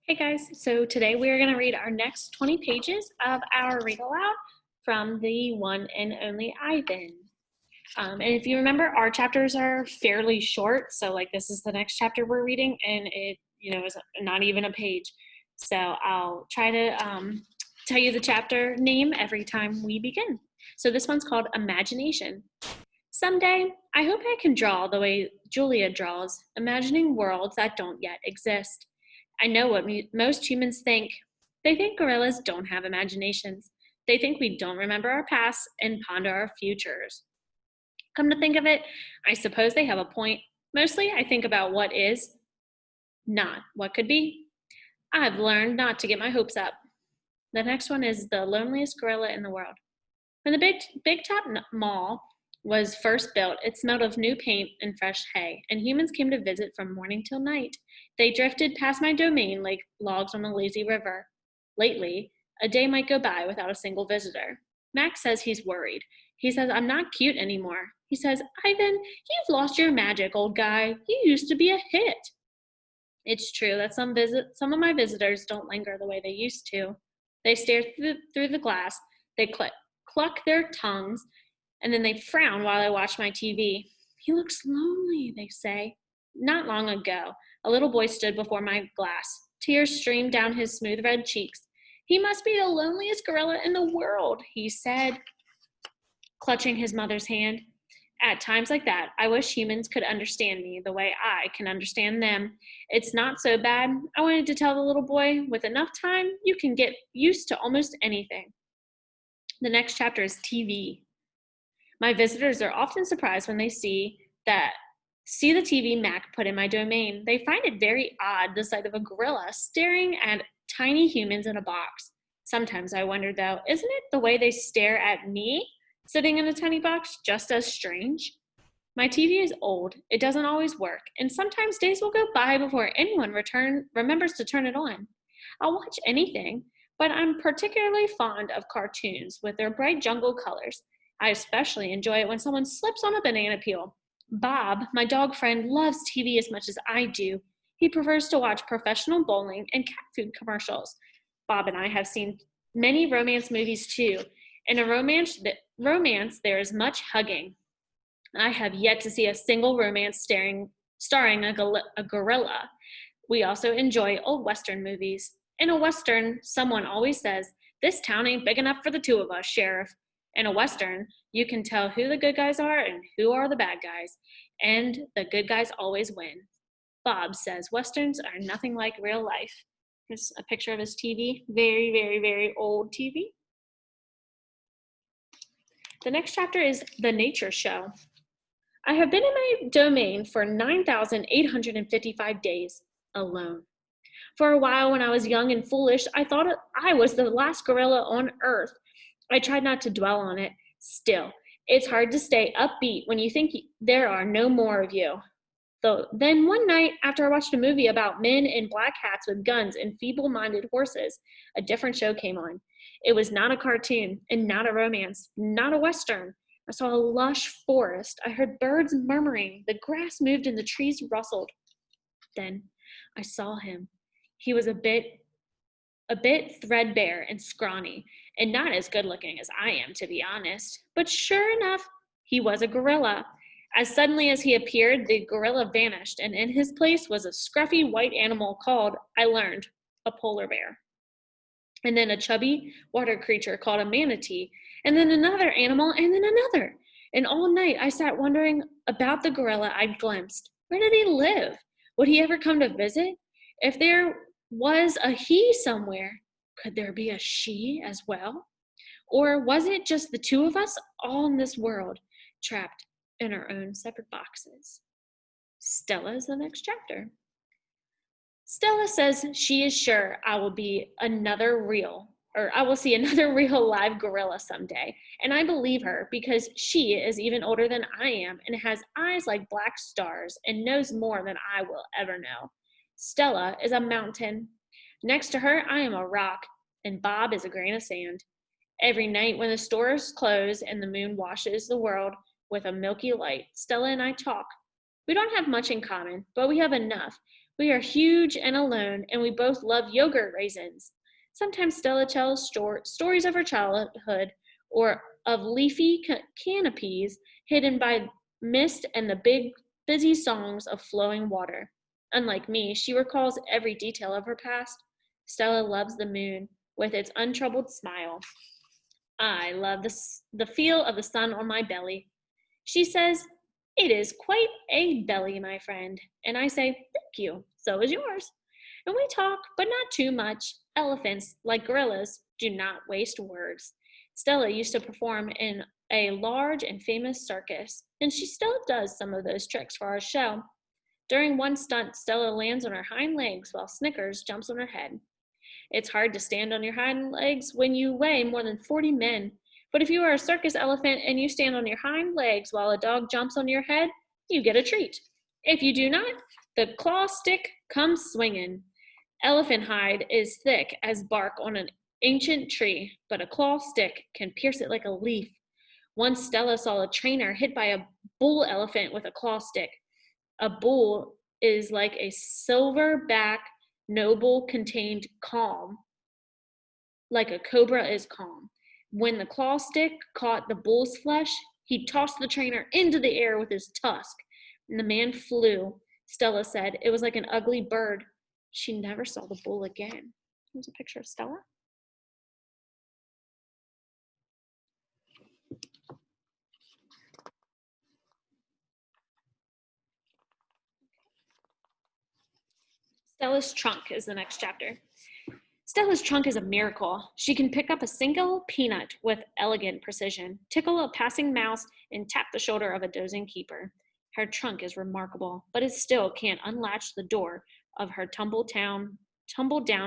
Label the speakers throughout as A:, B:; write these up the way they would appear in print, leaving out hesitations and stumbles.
A: Hey guys, so today we are going to read our next 20 pages of our read aloud from the one and only Ivan. And if you remember, our chapters are fairly short. So like this is the next chapter we're reading and it, is not even a page. So I'll try to tell you the chapter name every time we begin. So this one's called Imagination. Someday, I hope I can draw the way Julia draws, imagining worlds that don't yet exist. I know what most humans think. They think gorillas don't have imaginations. They think we don't remember our past and ponder our futures. Come to think of it, I suppose they have a point. Mostly, I think about what is, not what could be. I've learned not to get my hopes up. The next one is the loneliest gorilla in the world. When the Big Top Mall was first built, it smelled of new paint and fresh hay, and humans came to visit from morning till night. They drifted past my domain like logs on a lazy river. Lately, a day might go by without a single visitor. Max says he's worried. He says I'm not cute anymore. He says, Ivan, you've lost your magic, old guy. You used to be a hit. It's true that some of my visitors don't linger the way they used to. They stare through the glass, they cluck their tongues, and then they frown while I watch my TV. He looks lonely, they say. Not long ago, a little boy stood before my glass. Tears streamed down his smooth red cheeks. He must be the loneliest gorilla in the world, he said, clutching his mother's hand. At times like that, I wish humans could understand me the way I can understand them. It's not so bad, I wanted to tell the little boy. With enough time, you can get used to almost anything. The next chapter is TV. My visitors are often surprised when they see the TV Mac put in my domain. They find it very odd, the sight of a gorilla staring at tiny humans in a box. Sometimes I wonder, though, isn't it the way they stare at me, sitting in a tiny box, just as strange? My TV is old, it doesn't always work, and sometimes days will go by before anyone remembers to turn it on. I'll watch anything, but I'm particularly fond of cartoons with their bright jungle colors. I especially enjoy it when someone slips on a banana peel. Bob, my dog friend, loves TV as much as I do. He prefers to watch professional bowling and cat food commercials. Bob and I have seen many romance movies too. In a romance, there is much hugging. I have yet to see a single romance starring a gorilla. We also enjoy old Western movies. In a Western, someone always says, "This town ain't big enough for the two of us, Sheriff." In a Western, you can tell who the good guys are and who are the bad guys, and the good guys always win. Bob says Westerns are nothing like real life. Here's a picture of his TV, very, very, very old TV. The next chapter is The Nature Show. I have been in my domain for 9,855 days alone. For a while, when I was young and foolish, I thought I was the last gorilla on Earth. I tried not to dwell on it. Still, it's hard to stay upbeat when you think there are no more of you. Then one night, after I watched a movie about men in black hats with guns and feeble-minded horses, a different show came on. It was not a cartoon and not a romance, not a Western. I saw a lush forest. I heard birds murmuring. The grass moved and the trees rustled. Then I saw him. He was a bit threadbare and scrawny, and not as good looking as I am, to be honest. But sure enough, he was a gorilla. As suddenly as he appeared, the gorilla vanished, and in his place was a scruffy white animal called, I learned, a polar bear. And then a chubby water creature called a manatee, and then another animal, and then another. And all night I sat wondering about the gorilla I'd glimpsed. Where did he live? Would he ever come to visit? If there was a he somewhere, could there be a she as well? Or was it just the two of us all in this world, trapped in our own separate boxes? Stella is the next chapter. Stella says she is sure I will see another real live gorilla someday. And I believe her because she is even older than I am and has eyes like black stars and knows more than I will ever know. Stella is a mountain. Next to her, I am a rock, and Bob is a grain of sand. Every night when the stores close and the moon washes the world with a milky light, Stella and I talk. We don't have much in common, but we have enough. We are huge and alone, and we both love yogurt raisins. Sometimes Stella tells stories of her childhood or of leafy canopies hidden by mist and the big, busy songs of flowing water. Unlike me, she recalls every detail of her past. Stella loves the moon with its untroubled smile. I love the feel of the sun on my belly. She says, "It is quite a belly, my friend." And I say, "Thank you, so is yours." And we talk, but not too much. Elephants, like gorillas, do not waste words. Stella used to perform in a large and famous circus, and she still does some of those tricks for our show. During one stunt, Stella lands on her hind legs while Snickers jumps on her head. It's hard to stand on your hind legs when you weigh more than 40 men. But if you are a circus elephant and you stand on your hind legs while a dog jumps on your head, you get a treat. If you do not, the claw stick comes swinging. Elephant hide is thick as bark on an ancient tree, but a claw stick can pierce it like a leaf. Once Stella saw a trainer hit by a bull elephant with a claw stick. A bull is like a silverback noble contained calm, like a cobra is calm. When the claw stick caught the bull's flesh, he tossed the trainer into the air with his tusk, and the man flew. Stella said it was like an ugly bird. She never saw the bull again. Here's a picture of Stella. Stella's Trunk is the next chapter. Stella's trunk is a miracle. She can pick up a single peanut with elegant precision, tickle a passing mouse, and tap the shoulder of a dozing keeper. Her trunk is remarkable, but it still can't unlatch the door of her tumble-down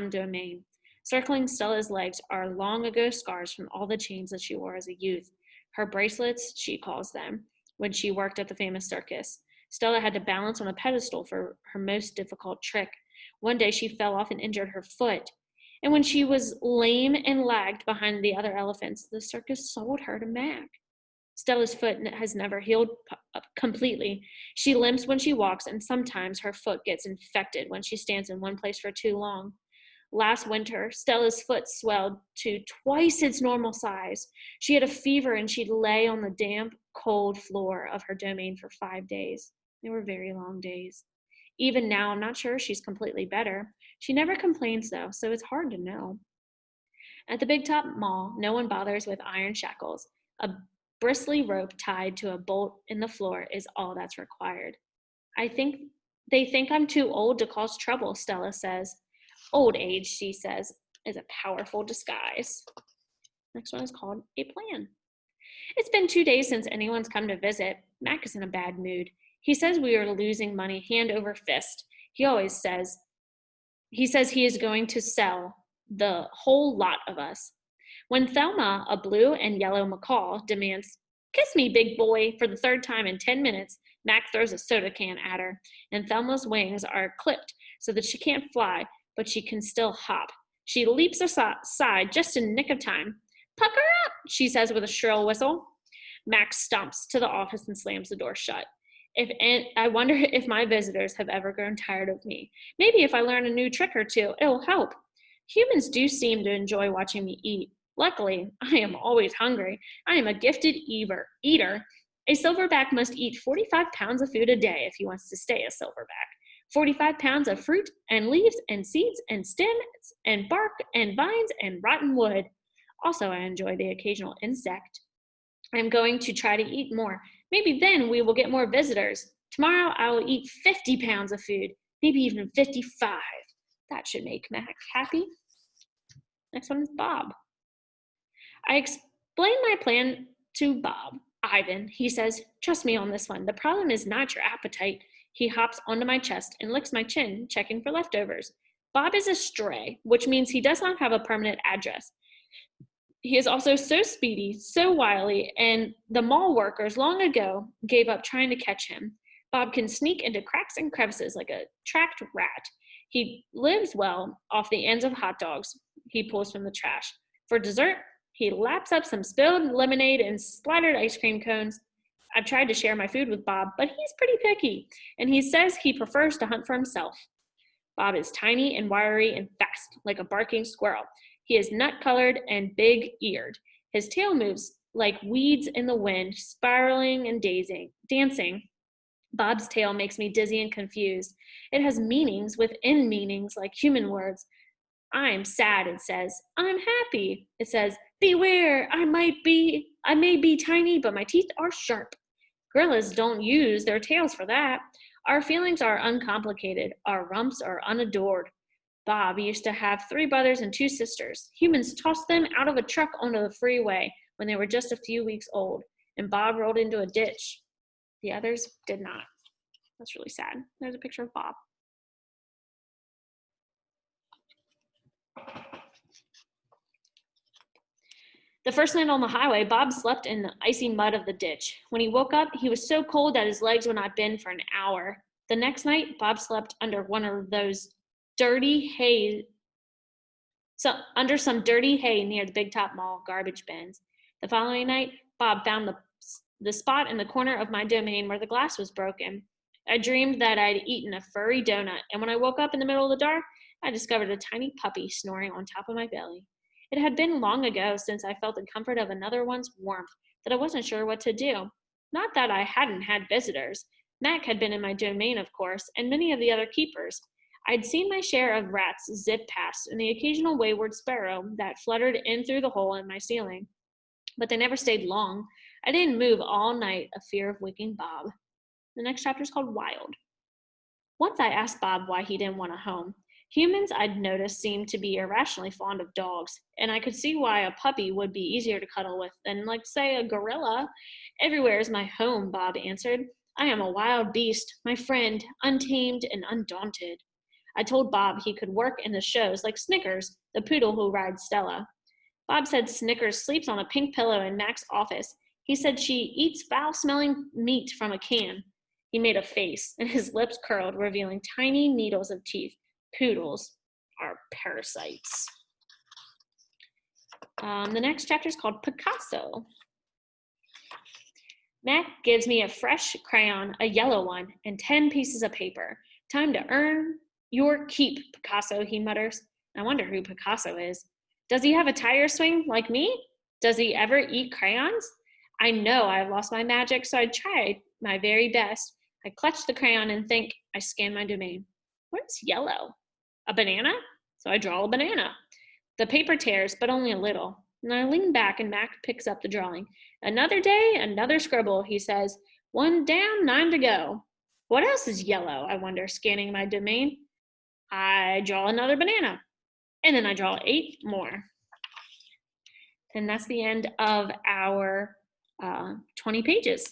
A: domain. Circling Stella's legs are long ago scars from all the chains that she wore as a youth. Her bracelets, she calls them, when she worked at the famous circus. Stella had to balance on a pedestal for her most difficult trick. One day she fell off and injured her foot. And when she was lame and lagged behind the other elephants, the circus sold her to Mac. Stella's foot has never healed completely. She limps when she walks, and sometimes her foot gets infected when she stands in one place for too long. Last winter, Stella's foot swelled to twice its normal size. She had a fever and she'd lay on the damp, cold floor of her domain for 5 days. They were very long days. Even now, I'm not sure she's completely better. She never complains, though, so it's hard to know. At the Big Top Mall, no one bothers with iron shackles. A bristly rope tied to a bolt in the floor is all that's required. I think they think I'm too old to cause trouble, Stella says. Old age, she says, is a powerful disguise. Next one is called A Plan. It's been 2 days since anyone's come to visit. Mac is in a bad mood. He says we are losing money hand over fist. He says he is going to sell the whole lot of us. When Thelma, a blue and yellow macaw, demands, "Kiss me, big boy," for the third time in 10 minutes, Mac throws a soda can at her, and Thelma's wings are clipped so that she can't fly, but she can still hop. She leaps aside just in nick of time. "Pucker up," she says with a shrill whistle. Max stomps to the office and slams the door shut. I wonder if my visitors have ever grown tired of me. Maybe if I learn a new trick or two, it'll help. Humans do seem to enjoy watching me eat. Luckily, I am always hungry. I am a gifted eater. A silverback must eat 45 pounds of food a day if he wants to stay a silverback. 45 pounds of fruit and leaves and seeds and stems and bark and vines and rotten wood. Also, I enjoy the occasional insect. I'm going to try to eat more. Maybe then we will get more visitors. Tomorrow I will eat 50 pounds of food, maybe even 55. That should make Mac happy. Next one is Bob. I explain my plan to Bob. Ivan, he says, "Trust me on this one. The problem is not your appetite." He hops onto my chest and licks my chin, checking for leftovers. Bob is a stray, which means he does not have a permanent address. He is also so speedy, so wily, and the mall workers long ago gave up trying to catch him. Bob can sneak into cracks and crevices like a tracked rat. He lives well off the ends of hot dogs he pulls from the trash. For dessert, he laps up some spilled lemonade and splattered ice cream cones. I've tried to share my food with Bob, but he's pretty picky, and he says he prefers to hunt for himself. Bob is tiny and wiry and fast, like a barking squirrel. He is nut-colored and big-eared. His tail moves like weeds in the wind, spiraling and dancing. Bob's tail makes me dizzy and confused. It has meanings within meanings like human words. I'm sad, it says. I'm happy. It says, beware, I may be tiny, but my teeth are sharp. Gorillas don't use their tails for that. Our feelings are uncomplicated. Our rumps are unadored. Bob used to have 3 brothers and 2 sisters. Humans tossed them out of a truck onto the freeway when they were just a few weeks old, and Bob rolled into a ditch. The others did not. That's really sad. There's a picture of Bob. The first night on the highway, Bob slept in the icy mud of the ditch. When he woke up, he was so cold that his legs would not bend for an hour. The next night, Bob slept under one of those dirty hay, under some dirty hay near the Big Top Mall garbage bins. The following night, Bob found the spot in the corner of my domain where the glass was broken. I dreamed that I'd eaten a furry donut, and when I woke up in the middle of the dark, I discovered a tiny puppy snoring on top of my belly. It had been long ago since I felt the comfort of another one's warmth that I wasn't sure what to do. Not that I hadn't had visitors. Mac had been in my domain, of course, and many of the other keepers. I'd seen my share of rats zip past and the occasional wayward sparrow that fluttered in through the hole in my ceiling. But they never stayed long. I didn't move all night of fear of waking Bob. The next chapter is called Wild. Once I asked Bob why he didn't want a home. Humans, I'd noticed, seemed to be irrationally fond of dogs, and I could see why a puppy would be easier to cuddle with than, like, say, a gorilla. Everywhere is my home, Bob answered. I am a wild beast, my friend, untamed and undaunted. I told Bob he could work in the shows like Snickers, the poodle who rides Stella. Bob said Snickers sleeps on a pink pillow in Mac's office. He said she eats foul-smelling meat from a can. He made a face, and his lips curled, revealing tiny needles of teeth. Poodles are parasites. The next chapter is called Picasso. Mac gives me a fresh crayon, a yellow one, and 10 pieces of paper. Time to earn your keep, Picasso, he mutters. I wonder who Picasso is. Does he have a tire swing like me? Does he ever eat crayons? I know I've lost my magic, so I tried my very best. I clutch the crayon and think. I scan my domain. What is yellow? A banana? So I draw a banana. The paper tears, but only a little. And I lean back and Mac picks up the drawing. Another day, another scribble, he says. 1 down, 9 to go. What else is yellow? I wonder, scanning my domain. I draw another banana. And then I draw 8 more. And that's the end of our 20 pages.